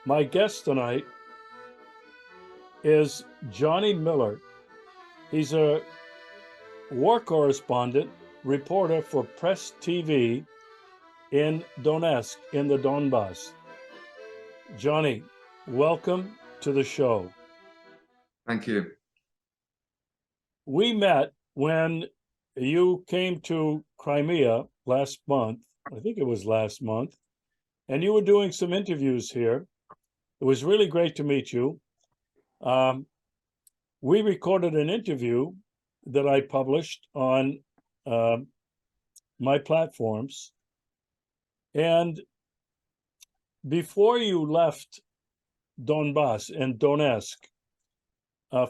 My guest tonight is Johnny Miller. He's a war correspondent, reporter for Press TV in Donetsk, in the Donbas. Johnny, welcome to the show. Thank you. We met when you came to Crimea last month. I think it was last month. And you were doing some interviews here. It was really great to meet you. We recorded an interview that I published on my platforms. And before you left Donbas and Donetsk,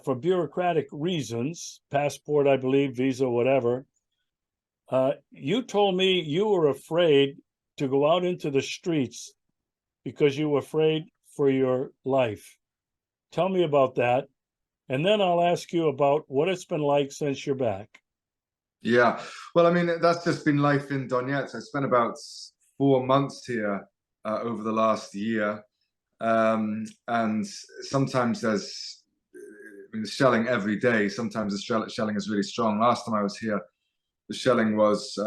for bureaucratic reasons, passport, I believe, visa, whatever, you told me you were afraid to go out into the streets because you were afraid for your life. Tell me about that. And then I'll ask you about what it's been like since you're back. Yeah, well, I mean, that's just been life in Donetsk. I spent about 4 months here over the last year. And sometimes there's shelling every day. Sometimes the shelling is really strong. Last time I was here, the shelling was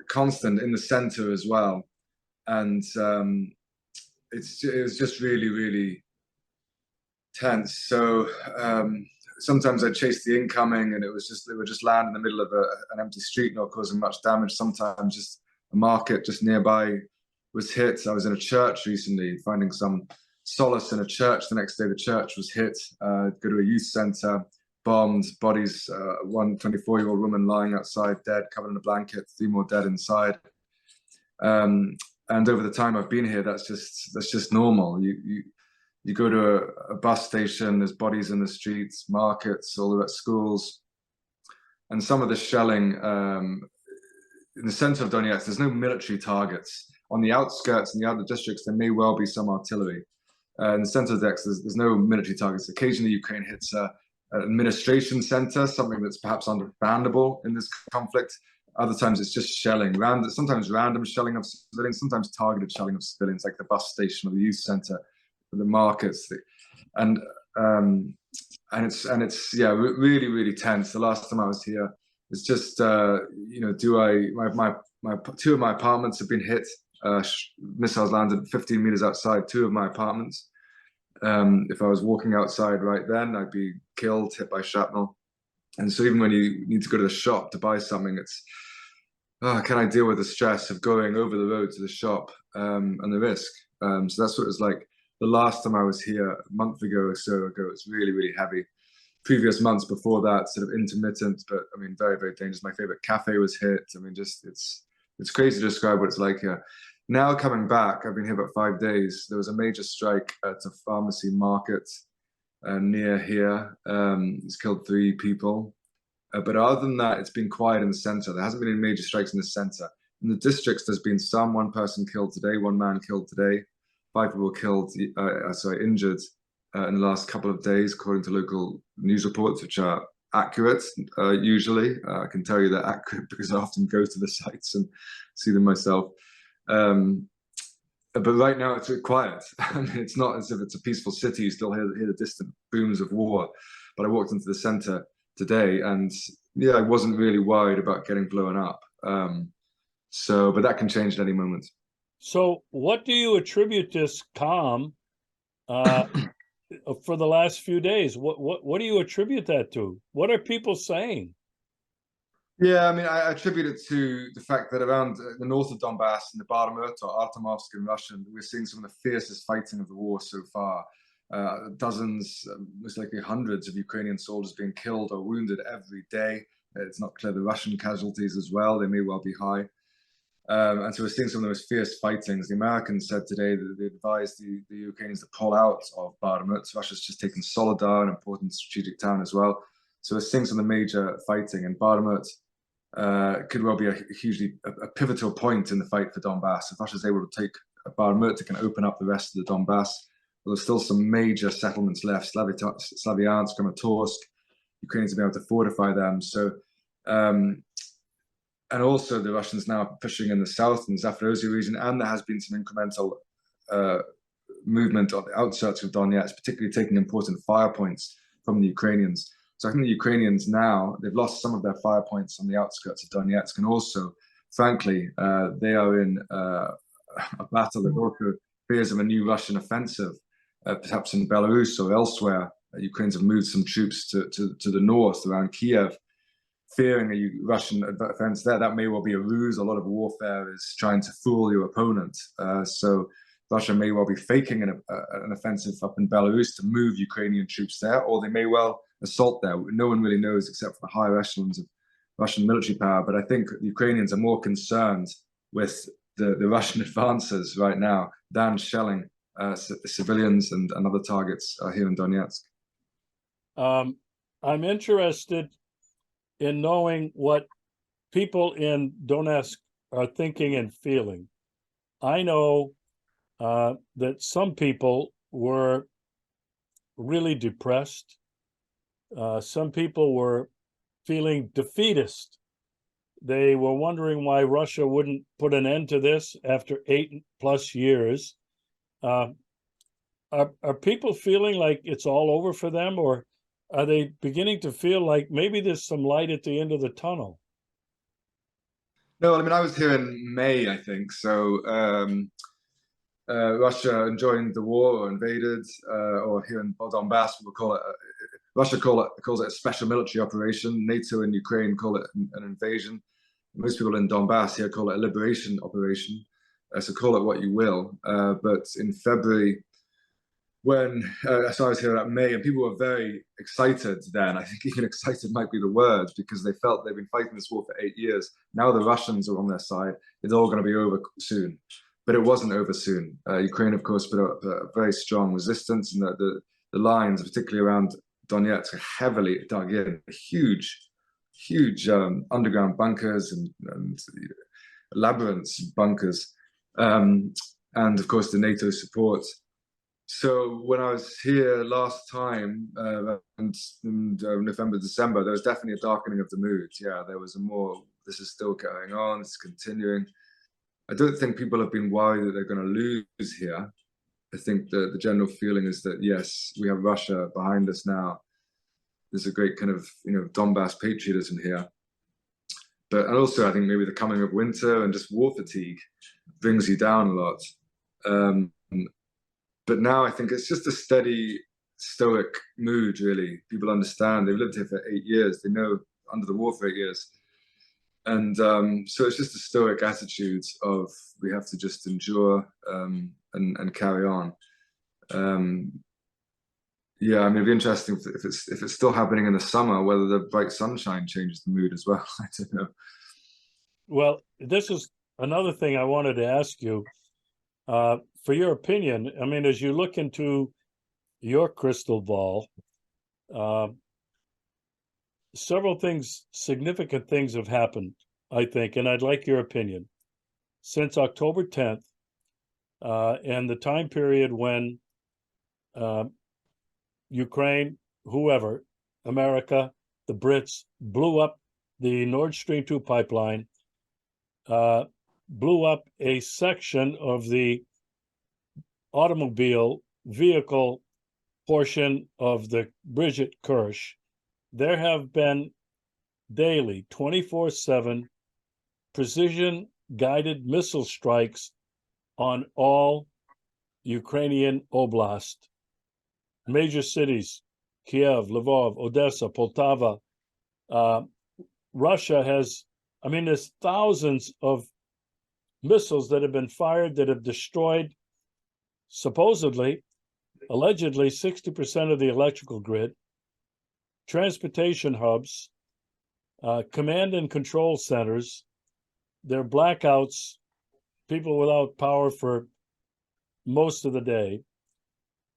constant in the center as well. And it was just really, really tense. So sometimes I'd chase the incoming and they would just land in the middle of an empty street, not causing much damage. Sometimes just a market just nearby was hit. I was in a church recently, finding some solace in a church. The next day the church was hit. Go to a youth center, bombed, bodies, one 24-year-old woman lying outside dead, covered in a blanket, 3 more dead inside. And over the time I've been here, that's just normal. You go to a bus station, there's bodies in the streets, markets, all the schools. And some of the shelling, in the center of Donetsk, there's no military targets. On the outskirts and the other districts, there may well be some artillery. In the center of Donetsk, there's no military targets. Occasionally, Ukraine hits an administration center, something that's perhaps understandable in this conflict. Other times, it's just shelling, sometimes random shelling of civilians, sometimes targeted shelling of civilians, like the bus station or the youth center, the markets, and it's yeah, really, really tense. The last time I was here, it's just my 2 of my apartments have been hit. Missiles landed 15 meters outside 2 of my apartments. If I was walking outside right then, I'd be killed, hit by shrapnel. And so even when you need to go to the shop to buy something, it's can I deal with the stress of going over the road to the shop and the risk? So that's what it was like. The last time I was here, a month ago or so ago, it was really, really heavy. Previous months before that, sort of intermittent, but I mean, very, very dangerous. My favorite cafe was hit. I mean, just it's crazy to describe what it's like here. Now coming back, I've been here about 5 days. There was a major strike at a pharmacy market near here. It's killed 3 people. But other than that, it's been quiet in the center. There hasn't been any major strikes in the center. In the districts, there's been one person killed today, 1 man killed today. 5 people killed, injured in the last couple of days, according to local news reports, which are accurate, usually. I can tell you they're accurate because I often go to the sites and see them myself. But right now it's quiet. I mean, it's not as if it's a peaceful city. You still hear the distant booms of war. But I walked into the center today and yeah, I wasn't really worried about getting blown up. But that can change at any moment. So what do you attribute this calm for the last few days? What do you attribute that to? What are people saying? Yeah, I mean, I attribute it to the fact that around the north of Donbas and the Bakhmut or Artemovsk in Russian, we're seeing some of the fiercest fighting of the war so far. Dozens, most likely hundreds of Ukrainian soldiers being killed or wounded every day. It's not clear the Russian casualties as well. They may well be high. And so we're seeing some of those fierce fightings. The Americans said today that they advised the Ukrainians to pull out of Bakhmut. Russia's just taken Soledar, an important strategic town as well. So we're seeing some of the major fighting, and Bakhmut could well be a pivotal point in the fight for Donbass. If Russia's able to take Bakhmut, it can open up the rest of the Donbass. But there's still some major settlements left: Slavyansk, Kramatorsk. Ukrainians will be able to fortify them. So. And also the Russians now pushing in the south in the Zaporozhye region, and there has been some incremental movement on the outskirts of Donetsk, particularly taking important fire points from the Ukrainians. So I think the Ukrainians now, they've lost some of their fire points on the outskirts of Donetsk, and also, frankly, they are in a battle that also fears of a new Russian offensive, perhaps in Belarus or elsewhere. Ukrainians have moved some troops to the north around Kiev, fearing a Russian offense there. That may well be a ruse. A lot of warfare is trying to fool your opponent. So Russia may well be faking an offensive up in Belarus to move Ukrainian troops there, or they may well assault there. No one really knows except for the higher echelons of Russian military power. But I think the Ukrainians are more concerned with the Russian advances right now than shelling civilians and other targets here in Donetsk. I'm interested in knowing what people in Donetsk are thinking and feeling. I know that some people were really depressed. Some people were feeling defeatist. They were wondering why Russia wouldn't put an end to this after 8+ years. Are people feeling like it's all over for them, or are they beginning to feel like maybe there's some light at the end of the tunnel? No, I mean, I was here in May, I think. So Russia joined the war or invaded, or here in Donbas, we'll call it. Russia calls it a special military operation. NATO and Ukraine call it an invasion. Most people in Donbas here call it a liberation operation. So call it what you will. But in February, when so I was here at May, and people were very excited then. I think even excited might be the word, because they felt they've been fighting this war for 8 years. Now the Russians are on their side. It's all going to be over soon. But it wasn't over soon. Ukraine, of course, put up a very strong resistance, and the lines, particularly around Donetsk, are heavily dug in. Huge underground bunkers and labyrinths of bunkers. And of course, the NATO support. So when I was here last time, in November, December, there was definitely a darkening of the mood. Yeah, there was a more, this is still going on, it's continuing. I don't think people have been worried that they're going to lose here. I think the general feeling is that, yes, we have Russia behind us now. There's a great kind of, Donbas patriotism here. But and also, I think maybe the coming of winter and just war fatigue brings you down a lot. But now I think it's just a steady, stoic mood, really. People understand. They've lived here for 8 years. They know under the war for 8 years. And so it's just a stoic attitude of we have to just endure and carry on. Yeah, I mean, it'd be interesting if it's still happening in the summer, whether the bright sunshine changes the mood as well. I don't know. Well, this is another thing I wanted to ask you for your opinion. I mean, as you look into your crystal ball, several things, significant things have happened, I think, and I'd like your opinion. Since October 10th, and the time period when Ukraine, whoever, America, the Brits, blew up the Nord Stream 2 pipeline, blew up a section of the automobile vehicle portion of the bridge at Kerch. There have been daily 24/7 precision guided missile strikes on all Ukrainian oblast, major cities, Kiev, Lvov, Odessa, Poltava. Russia has, I mean, there's thousands of missiles that have been fired that have destroyed, supposedly, allegedly, 60% of the electrical grid, transportation hubs, command and control centers. There are blackouts, people without power for most of the day.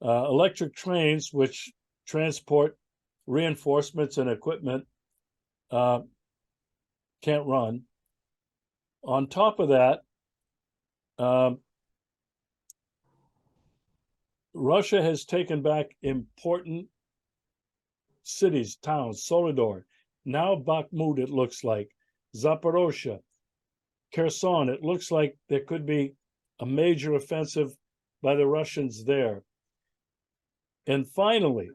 Electric trains, which transport reinforcements and equipment, can't run. On top of that, Russia has taken back important cities, towns, Soledar, now Bakhmut, it looks like, Zaporozhye, Kherson. It looks like there could be a major offensive by the Russians there. And finally,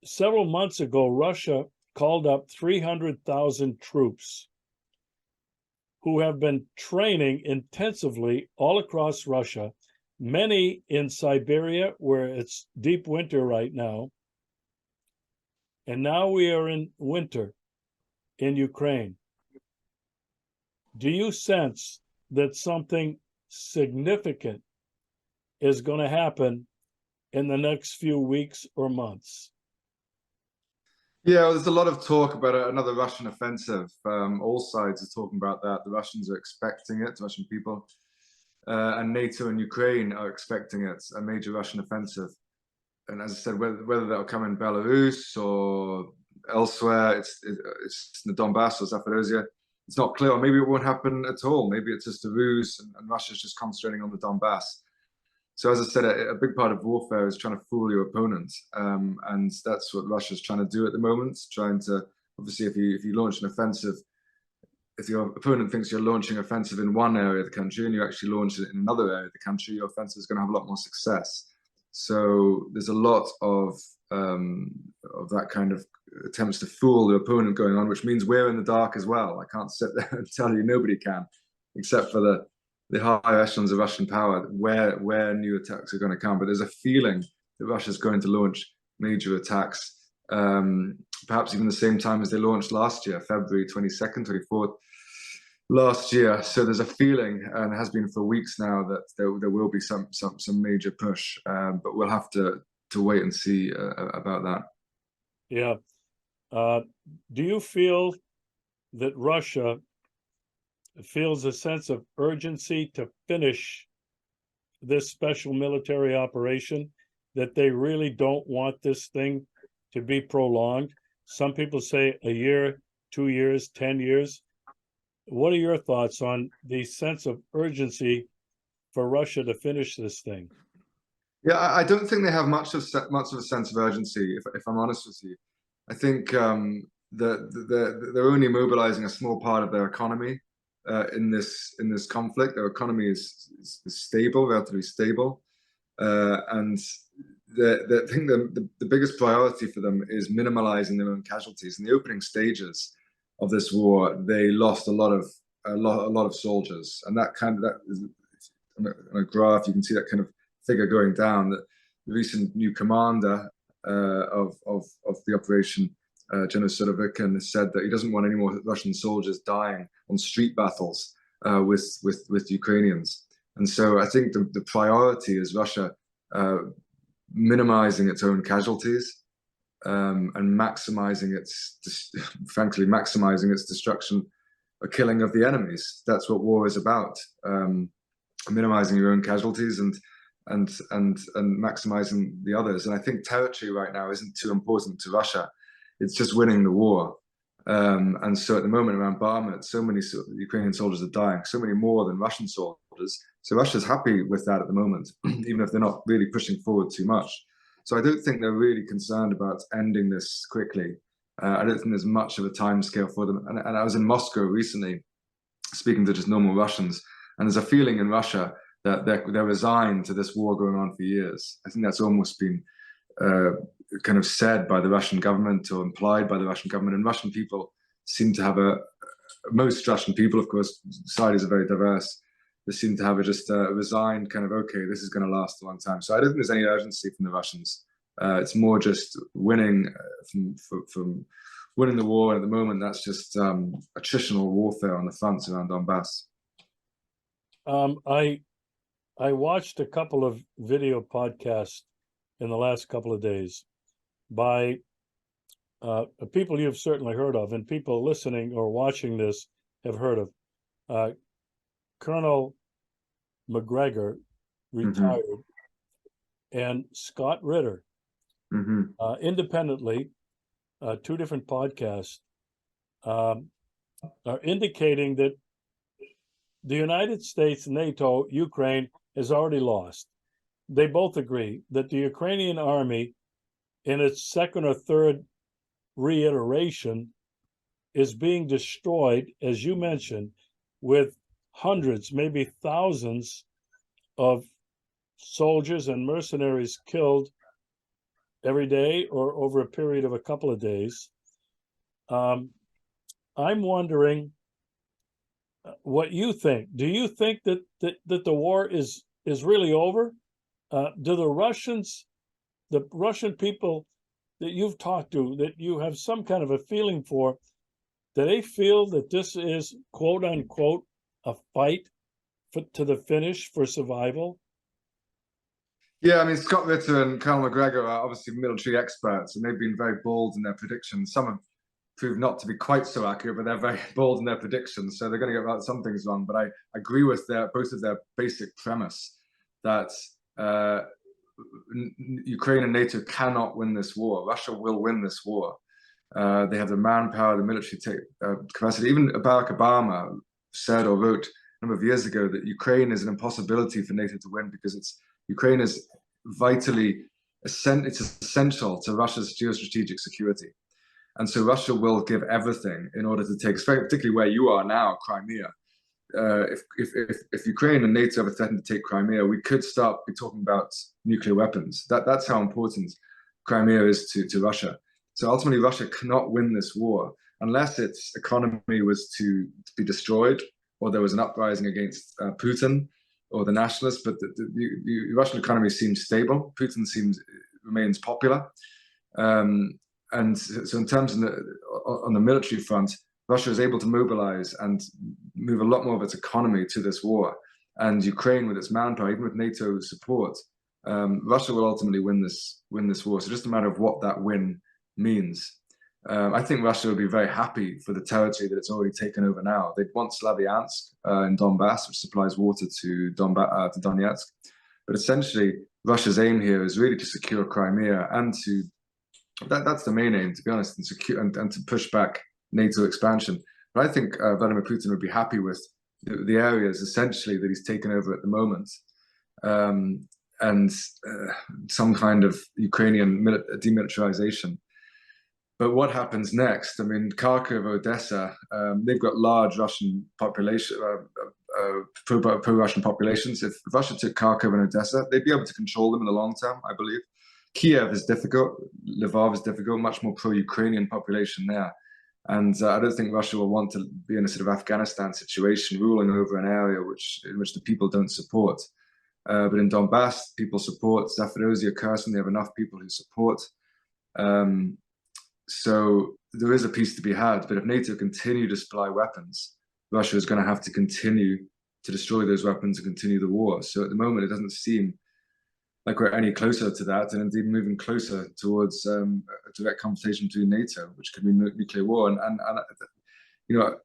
several months ago, Russia called up 300,000 troops who have been training intensively all across Russia, many in Siberia, where it's deep winter right now. And now we are in winter in Ukraine. Do you sense that something significant is going to happen in the next few weeks or months? Yeah, well, there's a lot of talk about another Russian offensive. All sides are talking about that. The Russians are expecting it, the Russian people, and NATO and Ukraine are expecting it, a major Russian offensive. And as I said, whether that'll come in Belarus or elsewhere, it's in the Donbas or Zaporozhye, it's not clear. Or maybe it won't happen at all. Maybe it's just a ruse, and Russia's just concentrating on the Donbas. So as I said, a big part of warfare is trying to fool your opponent, and that's what Russia's trying to do at the moment. Trying to, obviously, if you launch an offensive, if your opponent thinks you're launching offensive in one area of the country and you actually launch it in another area of the country, your offensive is going to have a lot more success. So there's a lot of that kind of attempts to fool the opponent going on, which means we're in the dark as well. I can't sit there and tell you, nobody can, except for the higher echelons of Russian power, where new attacks are going to come. But there's a feeling that Russia's going to launch major attacks, perhaps even the same time as they launched last year, February 22nd, 24th last year. So there's a feeling, and it has been for weeks now, that there will be some major push, but we'll have to wait and see about that. Yeah. Do you feel that Russia feels a sense of urgency to finish this special military operation, that they really don't want this thing to be prolonged? Some people say a year, 2 years, 10 years. What are your thoughts on the sense of urgency for Russia to finish this thing? Yeah, I don't think they have much of a sense of urgency, if I'm honest with you. I think they're only mobilizing a small part of their economy in this conflict. Their economy is stable, relatively stable, and I think the biggest priority for them is minimalizing their own casualties. In the opening stages of this war, they lost a lot of soldiers, and that is on a graph. You can see that kind of figure going down. That the recent new commander of the operation, General Surovikin, has said that he doesn't want any more Russian soldiers dying on street battles with Ukrainians. And so I think the priority is Russia minimizing its own casualties and maximizing frankly, maximizing its destruction or killing of the enemies. That's what war is about: minimizing your own casualties and maximizing the others. And I think territory right now isn't too important to Russia. It's just winning the war. And so at the moment around Bakhmut, so many Ukrainian soldiers are dying, so many more than Russian soldiers. So Russia's happy with that at the moment, even if they're not really pushing forward too much. So I don't think they're really concerned about ending this quickly. I don't think there's much of a timescale for them. And I was in Moscow recently, speaking to just normal Russians, and there's a feeling in Russia that they're resigned to this war going on for years. I think that's almost been kind of said by the Russian government or implied by the Russian government. And Russian people seem to have most Russian people, of course, societies are very diverse. They seem to have just a resigned kind of, okay, this is going to last a long time. So I don't think there's any urgency from the Russians. It's more just winning from winning the war. And at the moment, that's just attritional warfare on the fronts around Donbas. I watched a couple of video podcasts in the last couple of days by people you've certainly heard of, and people listening or watching this have heard of. Colonel McGregor, retired, and Scott Ritter, independently, two different podcasts, are indicating that the United States, NATO, Ukraine has already lost. They both agree that the Ukrainian army, in its second or third reiteration, is being destroyed, as you mentioned, with hundreds, maybe thousands of soldiers and mercenaries killed every day or over a period of a couple of days. I'm wondering what you think. Do you think that the war is really over? Do the Russian people that you've talked to, that you have some kind of a feeling for, do they feel that this is quote unquote a fight to the finish for survival? Yeah, I mean, Scott Ritter and Colonel McGregor are obviously military experts, and they've been very bold in their predictions. Some have proved not to be quite so accurate, but they're very bold in their predictions, so they're going to get some things wrong. But I agree with both of their basic premise that Ukraine and NATO cannot win this war. Russia will win this war. They have the manpower, the military capacity. Even Barack Obama said or wrote a number of years ago that Ukraine is an impossibility for NATO to win because Ukraine is vitally it's essential to Russia's geostrategic security. And so Russia will give everything in order to take, particularly where you are now, Crimea. If Ukraine and NATO ever threaten to take Crimea, we could start talking about nuclear weapons. That's how important Crimea is to Russia. So ultimately, Russia cannot win this war unless its economy was to be destroyed, or there was an uprising against Putin or the nationalists. But the Russian economy seems stable. Putin remains popular. And so in terms of on the military front, Russia is able to mobilize and move a lot more of its economy to this war. And Ukraine, with its manpower, even with NATO support, Russia will ultimately win this war. So just a matter of what that win means. I think Russia would be very happy for the territory that it's already taken over now. They'd want Slavyansk in Donbas, which supplies water to Donetsk. But essentially, Russia's aim here is really to secure Crimea and to that's the main aim, to be honest, and secure and to push back NATO expansion. But I think Vladimir Putin would be happy with the areas essentially that he's taken over at the moment, and some kind of Ukrainian demilitarization. But what happens next? I mean, Kharkiv, Odessa, they've got large Russian population, pro-Russian populations. If Russia took Kharkiv and Odessa, they'd be able to control them in the long term, I believe. Kiev is difficult. Lvov is difficult, much more pro-Ukrainian population there. And I don't think Russia will want to be in a sort of Afghanistan situation, ruling over an area in which the people don't support. But in Donbas, people support. Zaporozhye, Kherson, they have enough people who support. So there is a peace to be had. But if NATO continue to supply weapons, Russia is going to have to continue to destroy those weapons and continue the war. So at the moment, it doesn't seem like we're any closer to that, and indeed moving closer towards a direct confrontation between NATO, which could mean nuclear war. And you know,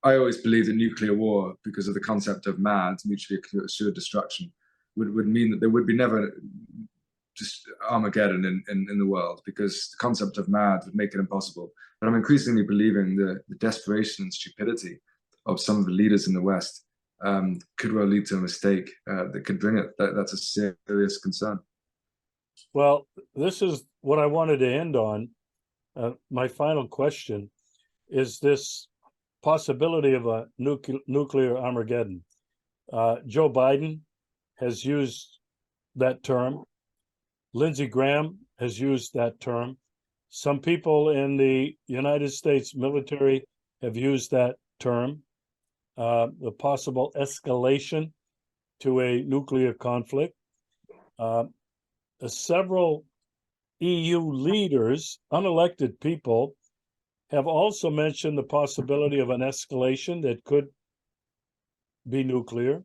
I always believe that nuclear war, because of the concept of MAD, mutually assured destruction, would mean that there would be never just Armageddon in the world, because the concept of MAD would make it impossible. But I'm increasingly believing the desperation and stupidity of some of the leaders in the West could well lead to a mistake that could bring it. That's a serious concern. Well, this is what I wanted to end on. My final question is this possibility of a nuclear Armageddon. Joe Biden has used that term. Lindsey Graham has used that term. Some people in the United States military have used that term. The possible escalation to a nuclear conflict. Several EU leaders, unelected people, have also mentioned the possibility of an escalation that could be nuclear.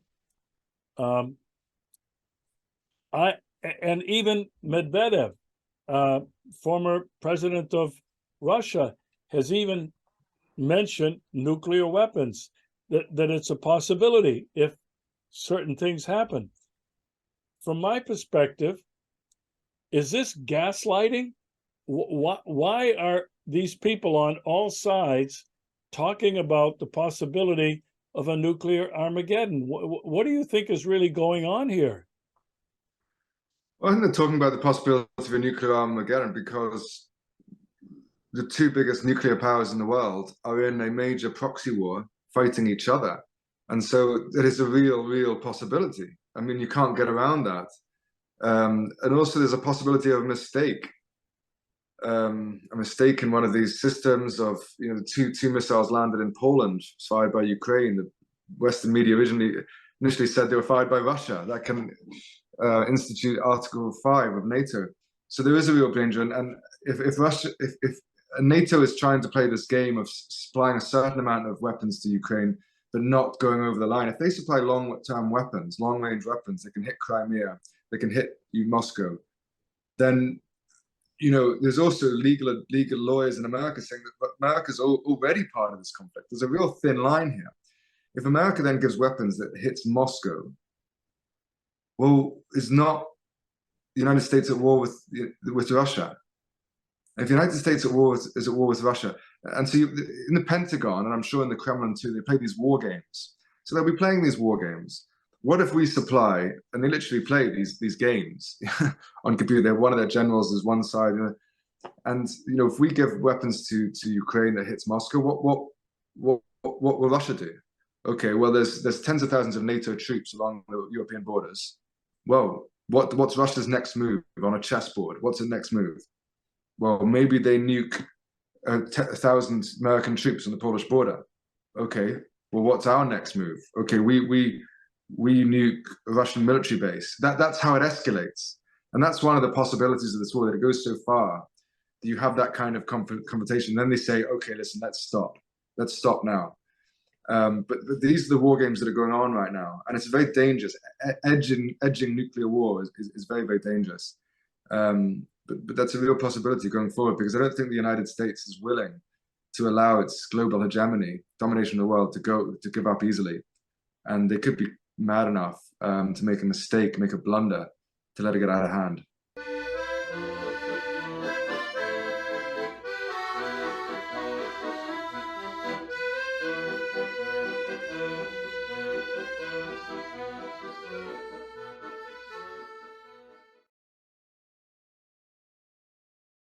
And even Medvedev, former president of Russia, has even mentioned nuclear weapons. That it's a possibility if certain things happen. From my perspective, is this gaslighting? Why are these people on all sides talking about the possibility of a nuclear Armageddon? What do you think is really going on here? Well, I think they're talking about the possibility of a nuclear Armageddon because the two biggest nuclear powers in the world are in a major proxy war fighting each other. And so it is a real possibility. I mean, you can't get around that. And also there's a possibility of a mistake in one of these systems of, you know, two missiles landed in Poland, fired by Ukraine. The Western media initially said they were fired by Russia. That can institute Article 5 of NATO. So there is a real danger. And if NATO is trying to play this game of supplying a certain amount of weapons to Ukraine, but not going over the line, if they supply long-term weapons, long-range weapons, they can hit Crimea, they can hit Moscow, then, you know, there's also legal lawyers in America saying that America's already part of this conflict. There's a real thin line here. If America then gives weapons that hits Moscow, well, is not the United States at war with Russia? If the United States is at war with Russia, and so in the Pentagon, and I'm sure in the Kremlin too, they play these war games. So they'll be playing these war games. What if we supply, and they literally play these games on computer? One of their generals is one side, and you know, if we give weapons to Ukraine that hits Moscow, what will Russia do? Okay, well, there's tens of thousands of NATO troops along the European borders. Well, what's Russia's next move on a chessboard? What's the next move? Well, maybe they nuke 1,000 American troops on the Polish border. Okay, well, what's our next move? Okay, we nuke a Russian military base. That's how it escalates. And that's one of the possibilities of this war, that it goes so far that you have that kind of confrontation. Then they say, okay, listen, let's stop. Let's stop now. But these are the war games that are going on right now. And it's very dangerous. Edging nuclear war is very dangerous. But that's a real possibility going forward, because I don't think the United States is willing to allow its global hegemony, domination of the world, to give up easily. And they could be mad enough to make a mistake, make a blunder, to let it get out of hand.